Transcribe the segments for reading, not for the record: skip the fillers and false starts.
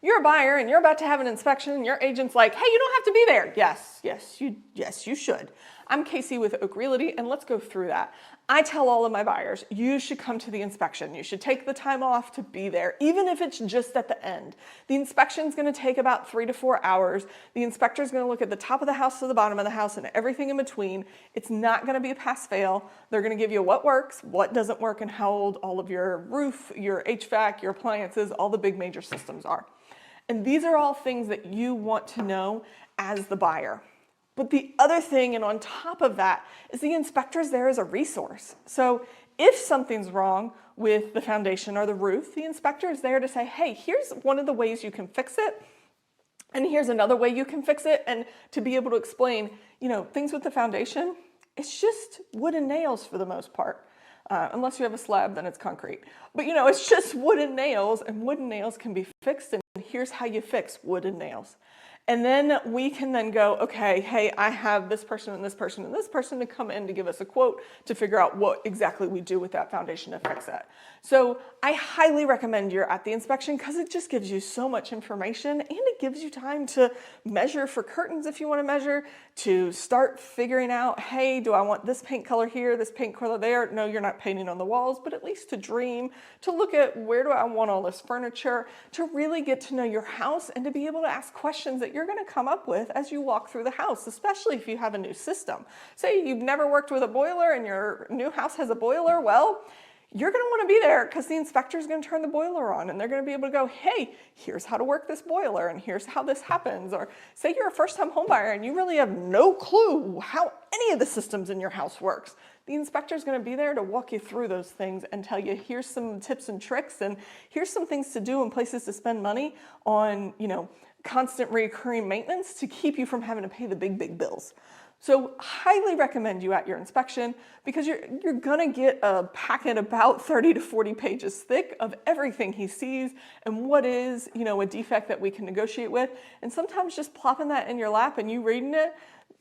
You're a buyer and you're about to have an inspection and your agent's like, hey, you don't have to be there. Yes, you should. I'm Casey with Oak Realty and let's go through that. I tell all of my buyers, you should come to the inspection. You should take the time off to be there, even if it's just at the end. The inspection's gonna take about 3 to 4 hours. The inspector's gonna look at the top of the house to the bottom of the house and everything in between. It's not gonna be a pass-fail. They're gonna give you what works, what doesn't work, and how old all of your roof, your HVAC, your appliances, all the big major systems are. And these are all things that you want to know as the buyer. But the other thing, and on top of that, is the inspector's there as a resource. So if something's wrong with the foundation or the roof, the inspector is there to say, hey, here's one of the ways you can fix it, and here's another way you can fix it, and to be able to explain, things with the foundation, it's just wood and nails for the most part. Unless you have a slab, then it's concrete. But it's just wood and nails can be fixed, and here's how you fix wood and nails. And then we can then go, okay, hey, I have this person and this person and this person to come in to give us a quote to figure out what exactly we do with that foundation to fix it. So I highly recommend you're at the inspection because it just gives you so much information and it gives you time to measure for curtains if you want to measure, to start figuring out, hey, do I want this paint color here, this paint color there? No, you're not painting on the walls, but at least to dream, to look at where do I want all this furniture, to really get to know your house and to be able to ask questions that you're going to come up with as you walk through the house, especially if you have a new system. Say you've never worked with a boiler and your new house has a boiler, well, you're going to want to be there because the inspector is going to turn the boiler on and they're going to be able to go, hey, here's how to work this boiler and here's how this happens. Or say you're a first-time home buyer and you really have no clue how any of the systems in your house works. The inspector is going to be there to walk you through those things and tell you, here's some tips and tricks and here's some things to do and places to spend money on, constant recurring maintenance to keep you from having to pay the big bills. So highly recommend you at your inspection because you're gonna get a packet about 30 to 40 pages thick of everything he sees and what is, a defect that we can negotiate with. And sometimes just plopping that in your lap and you reading it,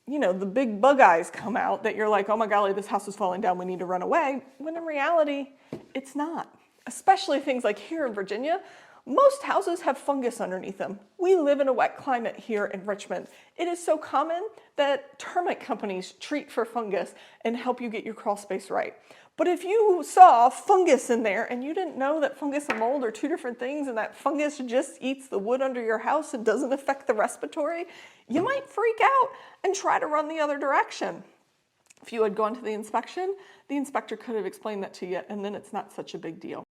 the big bug eyes come out that you're like, oh my golly, this house is falling down, we need to run away. When in reality, it's not. Especially things like here in Virginia, most houses have fungus underneath them. We live in a wet climate here in Richmond. It is so common that termite companies treat for fungus and help you get your crawl space right. But if you saw fungus in there and you didn't know that fungus and mold are two different things and that fungus just eats the wood under your house and doesn't affect the respiratory, you might freak out and try to run the other direction. If you had gone to the inspection, the inspector could have explained that to you and then it's not such a big deal.